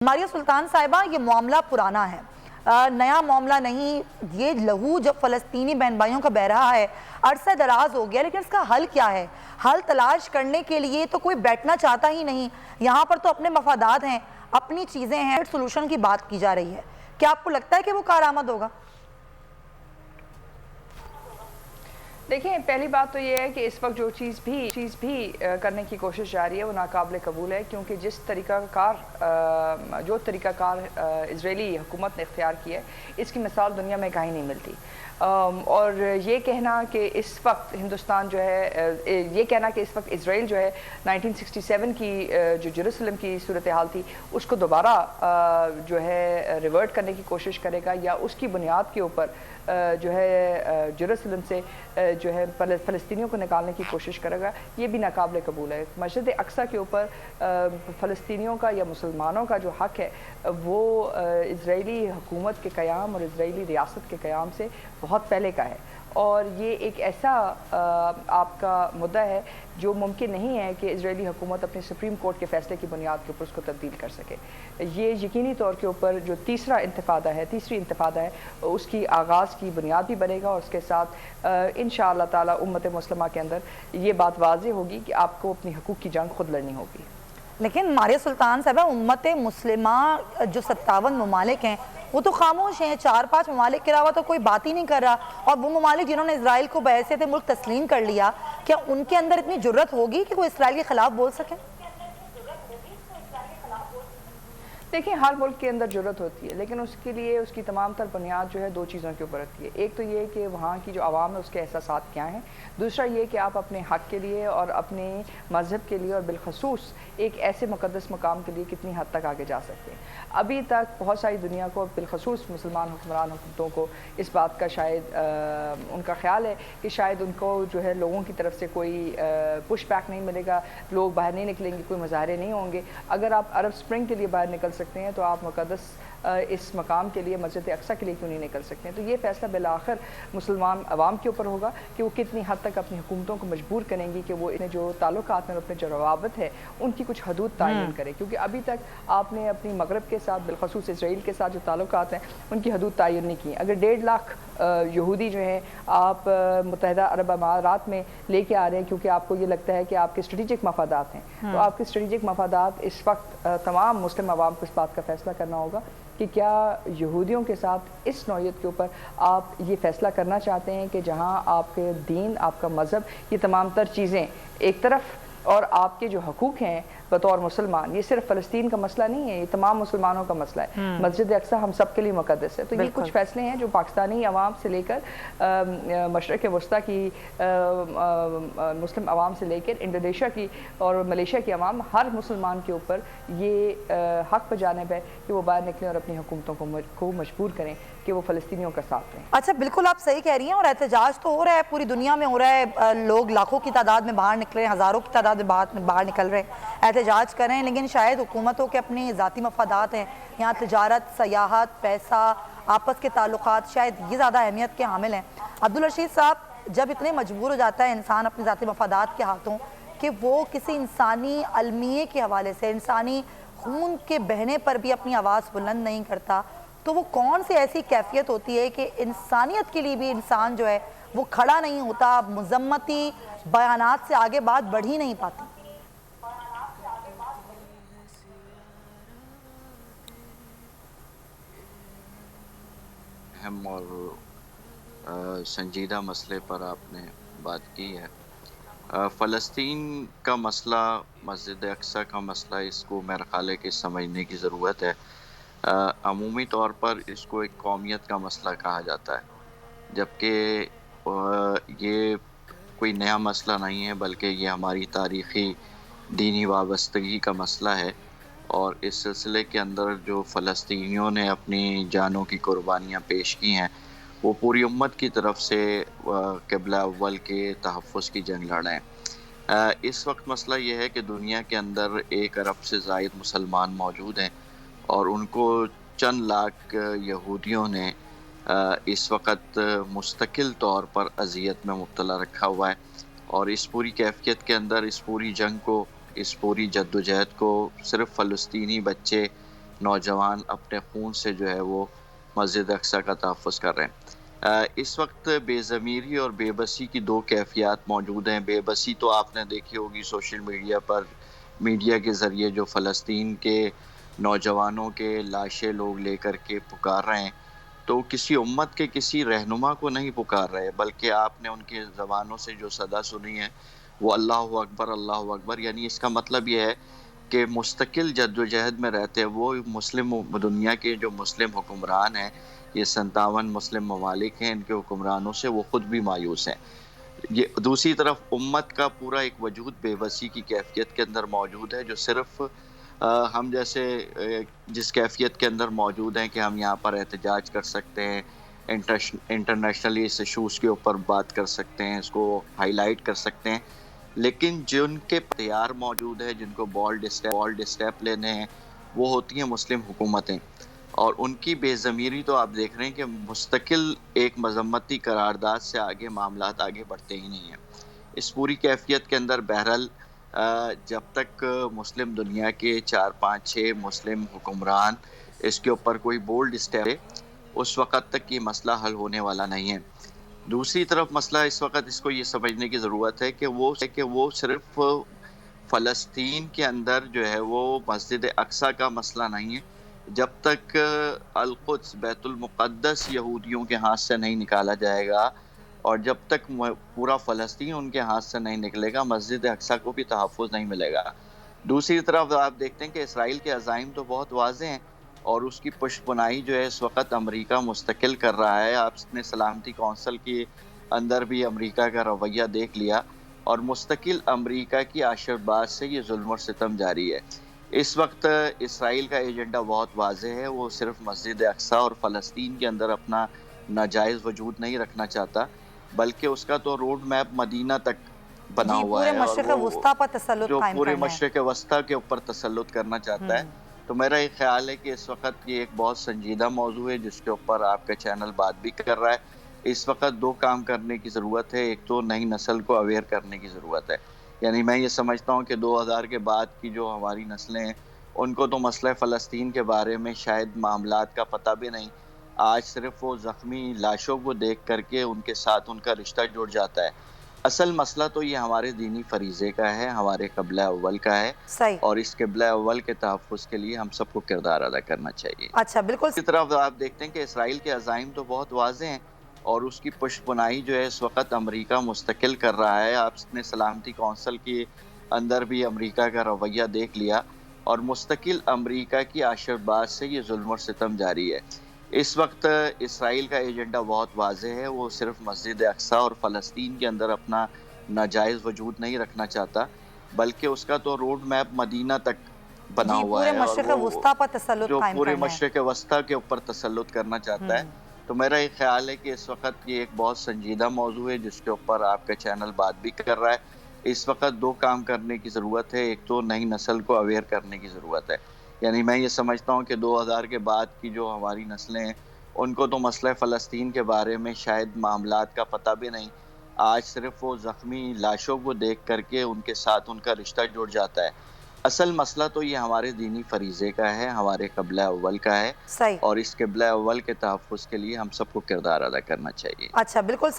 ماریہ سلطان صاحبہ، یہ معاملہ پرانا ہے، نیا معاملہ نہیں۔ یہ لہو جو فلسطینی بہن بھائیوں کا بہہ رہا ہے عرصہ دراز ہو گیا، لیکن اس کا حل کیا ہے؟ حل تلاش کرنے کے لیے تو کوئی بیٹھنا چاہتا ہی نہیں۔ یہاں پر تو اپنے مفادات ہیں، اپنی چیزیں ہیں، سولوشن کی بات کی جا رہی ہے۔ کیا آپ کو لگتا ہے کہ وہ کارآمد ہوگا؟ دیکھیں، پہلی بات تو یہ ہے کہ اس وقت جو چیز بھی کرنے کی کوشش جاری ہے وہ ناقابل قبول ہے، کیونکہ جو طریقہ کار اسرائیلی حکومت نے اختیار کیا ہے، اس کی مثال دنیا میں کہیں نہیں ملتی۔ اور یہ کہنا کہ اس وقت ہندوستان جو ہے، یہ کہنا کہ اس وقت اسرائیل جو ہے 1967 کی جو جیروسلم کی صورتحال تھی اس کو دوبارہ جو ہے ریورٹ کرنے کی کوشش کرے گا، یا اس کی بنیاد کے اوپر جو ہے جیروسلم سے جو ہے فلسطینیوں کو نکالنے کی کوشش کرے گا، یہ بھی ناقابل قبول ہے۔ مسجد اقصیٰ کے اوپر فلسطینیوں کا یا مسلمانوں کا جو حق ہے وہ اسرائیلی حکومت کے قیام اور اسرائیلی ریاست کے قیام سے بہت پہلے کا ہے، اور یہ ایک ایسا آپ کا مدعا ہے جو ممکن نہیں ہے کہ اسرائیلی حکومت اپنے سپریم کورٹ کے فیصلے کی بنیاد کے اوپر اس کو تبدیل کر سکے۔ یہ یقینی طور کے اوپر جو تیسری انتفاضہ ہے اس کی آغاز کی بنیاد بھی بنے گا، اور اس کے ساتھ انشاءاللہ تعالی امت مسلمہ کے اندر یہ بات واضح ہوگی کہ آپ کو اپنی حقوق کی جنگ خود لڑنی ہوگی۔ لیکن ماریہ سلطان صاحبہ، امت مسلمہ جو 57 ممالک ہیں وہ تو خاموش ہیں، 4-5 ممالک کے علاوہ تو کوئی بات ہی نہیں کر رہا، اور وہ ممالک جنہوں نے اسرائیل کو بحیثیت ملک تسلیم کر لیا، کیا ان کے اندر اتنی جرت ہوگی کہ وہ اسرائیل کے خلاف بول سکیں؟ دیکھیں، ہر ملک کے اندر جرت ہوتی ہے، لیکن اس کے لیے اس کی تمام تر بنیاد جو ہے دو چیزوں کے اوپر رکھتی ہے۔ ایک تو یہ کہ وہاں کی جو عوام ہے اس کے احساسات کیا ہیں، دوسرا یہ کہ آپ اپنے حق کے لیے اور اپنے مذہب کے لیے اور بالخصوص ایک ایسے مقدس مقام کے لیے کتنی حد تک آگے جا سکتے ہیں۔ ابھی تک بہت ساری دنیا کو، بالخصوص مسلمان حکمران حکومتوں کو اس بات کا شاید ان کا خیال ہے کہ شاید ان کو جو ہے لوگوں کی طرف سے کوئی پش بیک نہیں ملے گا، لوگ باہر نہیں نکلیں گے، کوئی مظاہرے نہیں ہوں گے۔ اگر آپ عرب سپرنگ کے لیے باہر نکل سکتے ہیں تو آپ مقدس اس مقام کے لیے، مسجد اقصیٰ کے لیے کیوں نہیں نکل سکتے ہیں؟ تو یہ فیصلہ بالآخر مسلمان عوام کے اوپر ہوگا کہ وہ کتنی حد تک اپنی حکومتوں کو مجبور کریں گی کہ وہ انہیں جو تعلقات ہیں اور اپنے جو روابط ہے ان کی کچھ حدود تعین کریں، کیونکہ ابھی تک آپ نے اپنی مغرب کے ساتھ، بالخصوص اسرائیل کے ساتھ جو تعلقات ہیں ان کی حدود تعین نہیں کی۔ اگر 1.5 لاکھ یہودی جو ہیں آپ متحدہ عرب امارات میں لے کے آ رہے ہیں کیونکہ آپ کو یہ لگتا ہے کہ آپ کے اسٹریٹجک مفادات ہیں، تو آپ کے اسٹریٹجک مفادات اس وقت تمام مسلم عوام کو اس بات کا فیصلہ کرنا ہوگا کہ کیا یہودیوں کے ساتھ اس نوعیت کے اوپر آپ یہ فیصلہ کرنا چاہتے ہیں کہ جہاں آپ کے دین، آپ کا مذہب، یہ تمام تر چیزیں ایک طرف، اور آپ کے جو حقوق ہیں بطور مسلمان، یہ صرف فلسطین کا مسئلہ نہیں ہے، یہ تمام مسلمانوں کا مسئلہ ہے۔ مسجد اقصیٰ ہم سب کے لیے مقدس ہے۔ تو یہ کچھ فیصلے ہیں جو پاکستانی عوام سے لے کر مشرق وسطیٰ کی مسلم عوام سے لے کر انڈونیشیا کی اور ملیشیا کی عوام، ہر مسلمان کے اوپر یہ حق بجانب ہے کہ وہ باہر نکلیں اور اپنی حکومتوں کو مجبور کریں کہ وہ فلسطینیوں کا ساتھ دیں۔ اچھا، بالکل آپ صحیح کہہ رہی ہیں، اور احتجاج تو ہو رہا ہے، پوری دنیا میں ہو رہا ہے، لوگ لاکھوں کی تعداد میں باہر نکل رہے ہیں، ہزاروں کی تعداد میں باہر نکل رہے ہیں، احتجاج کر رہے ہیں، لیکن شاید حکومتوں کے اپنے ذاتی مفادات ہیں، یہاں تجارت، سیاحت، پیسہ، آپس کے تعلقات شاید یہ زیادہ اہمیت کے حامل ہیں۔ عبدالرشید صاحب، جب اتنے مجبور ہو جاتا ہے انسان اپنے ذاتی مفادات کے ہاتھوں کہ وہ کسی انسانی المیے کے حوالے سے، انسانی خون کے بہنے پر بھی اپنی آواز بلند نہیں کرتا، تو وہ کون سی ایسی کیفیت ہوتی ہے کہ انسانیت کے لیے بھی انسان جو ہے وہ کھڑا نہیں ہوتا، مذمتی بیانات سے آگے بات بڑھ ہی نہیں پاتی؟ اہم اور سنجیدہ مسئلے پر آپ نے بات کی ہے۔ فلسطین کا مسئلہ، مسجد اقصیٰ کا مسئلہ، اس کو میرے خیال ہے کہ سمجھنے کی ضرورت ہے۔ عمومی طور پر اس کو ایک قومیت کا مسئلہ کہا جاتا ہے، جبکہ یہ کوئی نیا مسئلہ نہیں ہے، بلکہ یہ ہماری تاریخی دینی وابستگی کا مسئلہ ہے، اور اس سلسلے کے اندر جو فلسطینیوں نے اپنی جانوں کی قربانیاں پیش کی ہیں وہ پوری امت کی طرف سے قبلہ اول کے تحفظ کی جنگ لڑ رہے ہیں۔ اس وقت مسئلہ یہ ہے کہ دنیا کے اندر 1 ارب سے زائد مسلمان موجود ہیں، اور ان کو چند لاکھ یہودیوں نے اس وقت مستقل طور پر اذیت میں مبتلا رکھا ہوا ہے، اور اس پوری کیفیت کے اندر، اس پوری جنگ کو، اس پوری جدوجہد کو صرف فلسطینی بچے نوجوان اپنے خون سے جو ہے وہ مسجد اقصی کا تحفظ کر رہے ہیں۔ اس وقت بے ضمیری اور بے بسی کی دو کیفیات موجود ہیں۔ بے بسی تو آپ نے دیکھی ہوگی سوشل میڈیا پر، میڈیا کے ذریعے جو فلسطین کے نوجوانوں کے لاشیں لوگ لے کر کے پکار رہے ہیں، تو کسی امت کے کسی رہنما کو نہیں پکار رہے، بلکہ آپ نے ان کے زبانوں سے جو صدا سنی ہے وہ اللہ اکبر اللہ اکبر، یعنی اس کا مطلب یہ ہے کہ مستقل جد و جہد میں رہتے ہیں وہ مسلم دنیا کے جو مسلم حکمران ہیں، یہ 57 مسلم ممالک ہیں، ان کے حکمرانوں سے وہ خود بھی مایوس ہیں۔ یہ دوسری طرف امت کا پورا ایک وجود بے بسی کی کیفیت کے اندر موجود ہے، جو صرف ہم جیسے جس کیفیت کے اندر موجود ہیں کہ ہم یہاں پر احتجاج کر سکتے ہیں، انٹرنیشنلی اس ایشوز کے اوپر بات کر سکتے ہیں، اس کو ہائی لائٹ کر سکتے ہیں، لیکن جن کے تیار موجود ہے، جن کو بولڈ اسٹیپ لینے ہیں، وہ ہوتی ہیں مسلم حکومتیں، اور ان کی بے ضمیری تو آپ دیکھ رہے ہیں کہ مستقل ایک مذمتی قرارداد سے آگے معاملات آگے بڑھتے ہی نہیں ہیں۔ اس پوری کیفیت کے اندر بہرحال جب تک مسلم دنیا کے 4 5 6 مسلم حکمران اس کے اوپر کوئی بولڈ اسٹیپ لے، اس وقت تک یہ مسئلہ حل ہونے والا نہیں ہے۔ دوسری طرف مسئلہ اس وقت اس کو یہ سمجھنے کی ضرورت ہے کہ وہ صرف فلسطین کے اندر جو ہے وہ مسجد اقصی کا مسئلہ نہیں ہے۔ جب تک القدس بیت المقدس یہودیوں کے ہاتھ سے نہیں نکالا جائے گا، اور جب تک پورا فلسطین ان کے ہاتھ سے نہیں نکلے گا، مسجد اقصی کو بھی تحفظ نہیں ملے گا۔ دوسری طرف آپ دیکھتے ہیں کہ اسرائیل کے عزائم تو بہت واضح ہیں، اور اس کی پشت پناہی جو ہے اس وقت امریکہ مستقل کر رہا ہے۔ آپ نے سلامتی کونسل کے اندر بھی امریکہ کا رویہ دیکھ لیا، اور مستقل امریکہ کی آشرباز سے یہ ظلم اور ستم جاری ہے۔ اس وقت اسرائیل کا ایجنڈا بہت واضح ہے، وہ صرف مسجد اقصی اور فلسطین کے اندر اپنا ناجائز وجود نہیں رکھنا چاہتا، بلکہ اس کا تو روڈ میپ مدینہ تک بنا جی، ہوا پورے ہے، اور مشرق وہ وسطیٰ پر تسلط جو قائم پورے کرنا ہے۔ مشرق وسطیٰ کے اوپر تسلط کرنا چاہتا ہے۔ تو میرا یہ خیال ہے کہ اس وقت یہ ایک بہت سنجیدہ موضوع ہے جس کے اوپر آپ کا چینل بات بھی کر رہا ہے۔ اس وقت دو کام کرنے کی ضرورت ہے۔ ایک تو نئی نسل کو اویئر کرنے کی ضرورت ہے، یعنی میں یہ سمجھتا ہوں کہ 2000 کے بعد کی جو ہماری نسلیں ہیں، ان کو تو مسئلہ فلسطین کے بارے میں شاید معاملات کا پتہ بھی نہیں۔ آج صرف وہ زخمی لاشوں کو دیکھ کر کے ان کے ساتھ ان کا رشتہ جڑ جاتا ہے۔ اصل مسئلہ تو یہ ہمارے دینی فریضے کا ہے، ہمارے قبلہ اول کا ہے، صحیح۔ اور اس قبلہ اول کے تحفظ کے لیے ہم سب کو کردار ادا کرنا چاہیے۔ اچھا، بالکل اسی طرف آپ دیکھتے ہیں کہ اسرائیل کے عزائم تو بہت واضح ہیں، اور اس کی پشت پناہی جو ہے اس وقت امریکہ مستقل کر رہا ہے۔ آپ نے سلامتی کونسل کے اندر بھی امریکہ کا رویہ دیکھ لیا، اور مستقل امریکہ کی آشرباز سے یہ ظلم اور ستم جاری ہے۔ اس وقت اسرائیل کا ایجنڈا بہت واضح ہے، وہ صرف مسجد اقصی اور فلسطین کے اندر اپنا ناجائز وجود نہیں رکھنا چاہتا، بلکہ اس کا تو روڈ میپ مدینہ تک بنا جی، ہوا پورے ہے، اور مشرق وہ وسطیٰ پر تسلط جو قائم پورے کرنا ہے۔ مشرق وسطیٰ کے اوپر تسلط کرنا چاہتا ہے۔ تو میرا یہ خیال ہے کہ اس وقت یہ ایک بہت سنجیدہ موضوع ہے جس کے اوپر آپ کا چینل بات بھی کر رہا ہے۔ اس وقت دو کام کرنے کی ضرورت ہے۔ ایک تو نئی نسل کو اویئر کرنے کی ضرورت ہے، یعنی میں یہ سمجھتا ہوں کہ 2000 کے بعد کی جو ہماری نسلیں ہیں، ان کو تو مسئلہ فلسطین کے بارے میں شاید معاملات کا پتہ بھی نہیں۔ آج صرف وہ زخمی لاشوں کو دیکھ کر کے ان کے ساتھ ان کا رشتہ جڑ جاتا ہے۔ اصل مسئلہ تو یہ ہمارے دینی فریضے کا ہے، ہمارے قبلہ اول کا ہے، صحیح۔ اور اس قبلہ اول کے تحفظ کے لیے ہم سب کو کردار ادا کرنا چاہیے۔ اچھا، بالکل